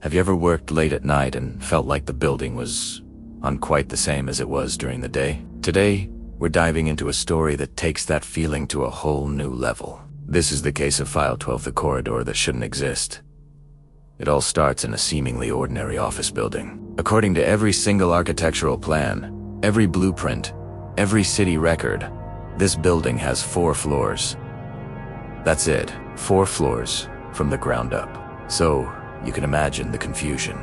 Have you ever worked late at night and felt like the building was quite the same as it was during the day? Today, we're diving into a story that takes that feeling to a whole new level. This is the case of File 12, the corridor that shouldn't exist. It all starts in a seemingly ordinary office building. According to every single architectural plan, every blueprint, every city record, this building has 4 floors. That's it, 4 floors from the ground up. So, you can imagine the confusion,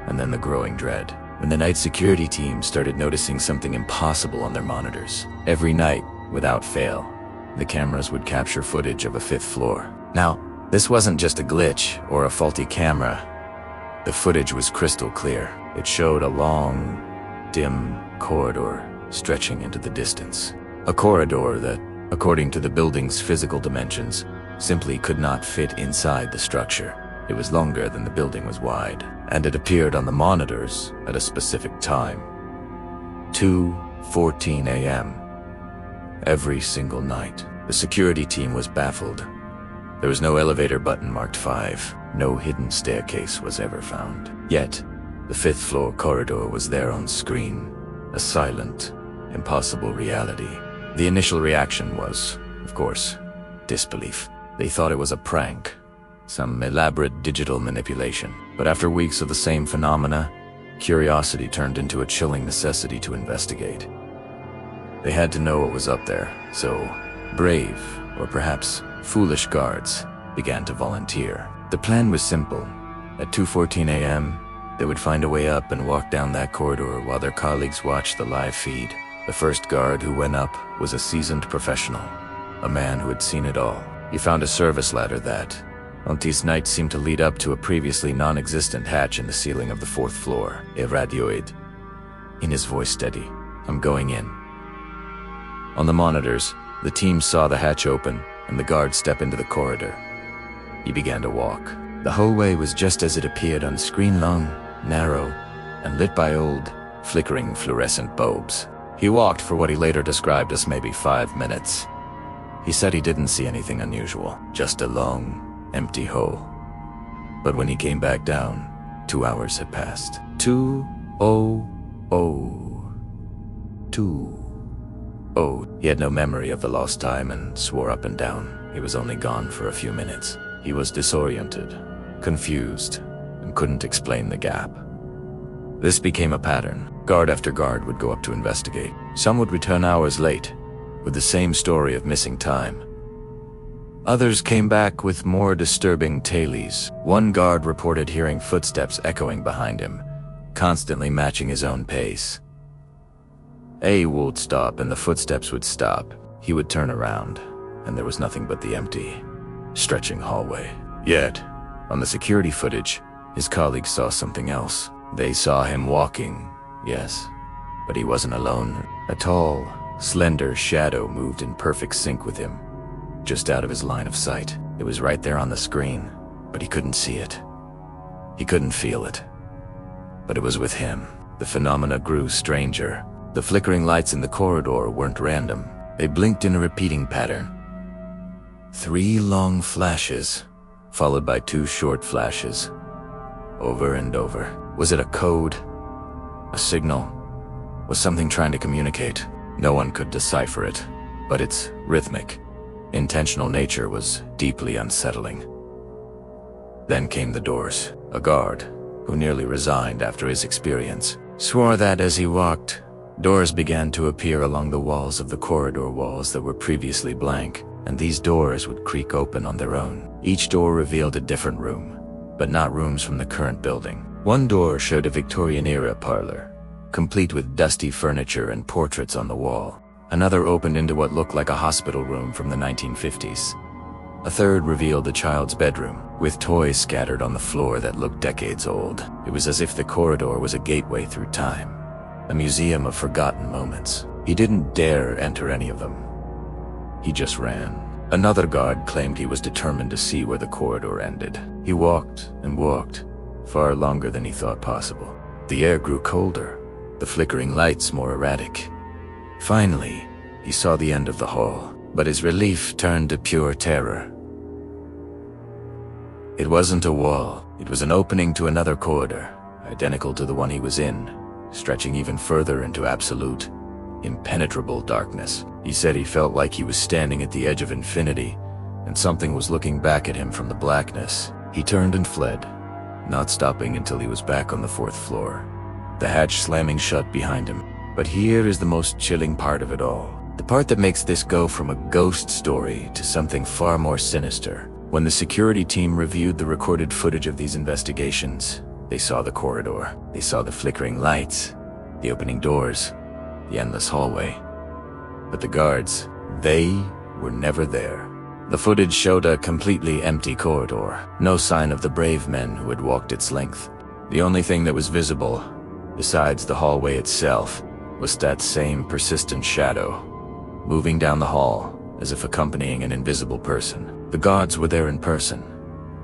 and then the growing dread, when the night security team started noticing something impossible on their monitors. Every night, without fail, the cameras would capture footage of a 5th floor. Now, this wasn't just a glitch or a faulty camera. The footage was crystal clear. It showed a long, dim corridor stretching into the distance. A corridor that, according to the building's physical dimensions, simply could not fit inside the structure. It was longer than the building was wide, and it appeared on the monitors at a specific time. 2:14 a.m. every single night. The security team was baffled. There was no elevator button marked 5. No hidden staircase was ever found. Yet, the 5th floor corridor was there on screen, a silent, impossible reality. The initial reaction was, of course, disbelief. They thought it was a prank, some elaborate digital manipulation. But after weeks of the same phenomena, curiosity turned into a chilling necessity to investigate. They had to know what was up there, so brave, or perhaps foolish guards began to volunteer. The plan was simple. At 2:14 a.m., they would find a way up and walk down that corridor while their colleagues watched the live feed. The first guard who went up was a seasoned professional, a man who had seen it all. He found a service ladder that, on these nights, seemed to lead up to a previously non-existent hatch in the ceiling of the 4th floor. A radioid. In his voice steady, "I'm going in." On the monitors, the team saw the hatch open and the guard step into the corridor. He began to walk. The hallway was just as it appeared on screen, long, narrow, and lit by old, flickering fluorescent bulbs. He walked for what he later described as maybe 5 minutes. He said he didn't see anything unusual, just a long, empty hole. But when he came back down, 2 hours had passed. 2:00. He had no memory of the lost time and swore up and down he was only gone for a few minutes. He was disoriented, confused, and couldn't explain the gap. This became a pattern. Guard after guard would go up to investigate. Some would return hours late, with the same story of missing time. Others came back with more disturbing tales. One guard reported hearing footsteps echoing behind him, constantly matching his own pace. A would stop and the footsteps would stop. He would turn around, and there was nothing but the empty, stretching hallway. Yet, on the security footage, his colleagues saw something else. They saw him walking, yes, but he wasn't alone. A tall, slender shadow moved in perfect sync with him, just out of his line of sight. It was right there on the screen, but he couldn't see it. He couldn't feel it. But it was with him. The phenomena grew stranger. The flickering lights in the corridor weren't random. They blinked in a repeating pattern. 3 long flashes, followed by 2 short flashes, over and over. Was it a code? A signal? Was something trying to communicate? No one could decipher it, but its rhythmic, intentional nature was deeply unsettling. Then came the doors. A guard, who nearly resigned after his experience, swore that as he walked, doors began to appear along the walls of the corridor walls that were previously blank, and these doors would creak open on their own. Each door revealed a different room, but not rooms from the current building. One door showed a Victorian-era parlor, complete with dusty furniture and portraits on the wall. Another opened into what looked like a hospital room from the 1950s. A third revealed a child's bedroom, with toys scattered on the floor that looked decades old. It was as if the corridor was a gateway through time, a museum of forgotten moments. He didn't dare enter any of them. He just ran. Another guard claimed he was determined to see where the corridor ended. He walked and walked, far longer than he thought possible. The air grew colder, the flickering lights more erratic. Finally, he saw the end of the hall, but his relief turned to pure terror. It wasn't a wall, It was an opening to another corridor, identical to the one he was in, stretching even further into absolute, impenetrable darkness. He said he felt like he was standing at the edge of infinity, and something was looking back at him from the blackness. He turned and fled, not stopping until he was back on the 4th floor, the hatch slamming shut behind him. But here is the most chilling part of it all. The part that makes this go from a ghost story to something far more sinister. When the security team reviewed the recorded footage of these investigations, they saw the corridor. They saw the flickering lights, the opening doors, the endless hallway. But the guards, they were never there. The footage showed a completely empty corridor, no sign of the brave men who had walked its length. The only thing that was visible, besides the hallway itself, was that same persistent shadow, moving down the hall as if accompanying an invisible person. The guards were there in person,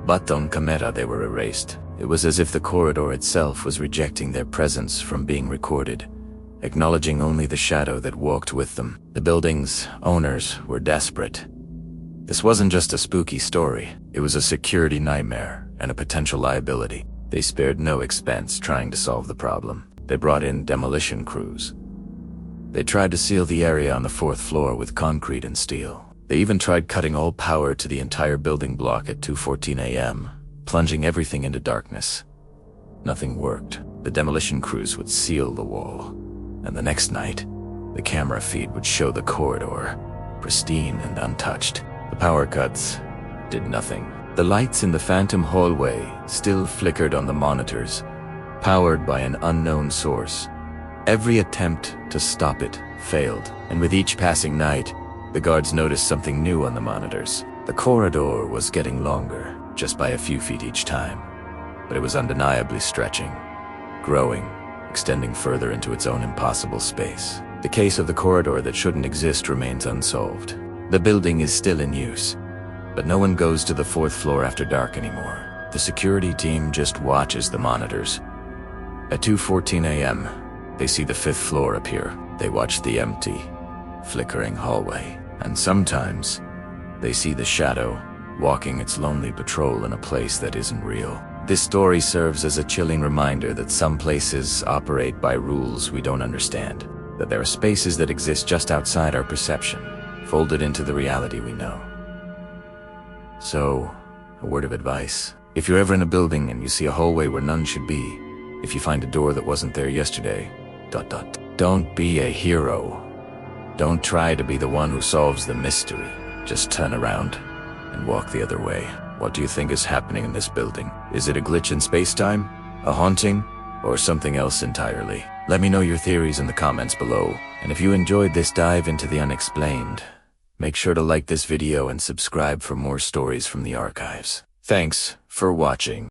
but on camera they were erased. It was as if the corridor itself was rejecting their presence from being recorded, acknowledging only the shadow that walked with them. The building's owners were desperate. This wasn't just a spooky story, it was a security nightmare and a potential liability. They spared no expense trying to solve the problem. They brought in demolition crews. They tried to seal the area on the 4th floor with concrete and steel. They even tried cutting all power to the entire building block at 2:14 a.m., plunging everything into darkness. Nothing worked. The demolition crews would seal the wall, and the next night, the camera feed would show the corridor, pristine and untouched. The power cuts did nothing. The lights in the phantom hallway still flickered on the monitors, powered by an unknown source. Every attempt to stop it failed, and with each passing night, the guards noticed something new on the monitors. The corridor was getting longer, just by a few feet each time, but it was undeniably stretching, growing, extending further into its own impossible space. The case of the corridor that shouldn't exist remains unsolved. The building is still in use, but no one goes to the 4th floor after dark anymore. The security team just watches the monitors. At 2:14 a.m., they see the 5th floor appear. They watch the empty, flickering hallway, and sometimes they see the shadow walking its lonely patrol in a place that isn't real. This story serves as a chilling reminder that some places operate by rules we don't understand, that there are spaces that exist just outside our perception, folded into the reality we know. So, a word of advice. If you're ever in a building and you see a hallway where none should be, if you find a door that wasn't there yesterday, don't be a hero. Don't try to be the one who solves the mystery. Just turn around and walk the other way. What do you think is happening in this building? Is it a glitch in space-time, a haunting, or something else entirely? Let me know your theories in the comments below. And if you enjoyed this dive into the unexplained, make sure to like this video and subscribe for more stories from the archives. Thanks for watching.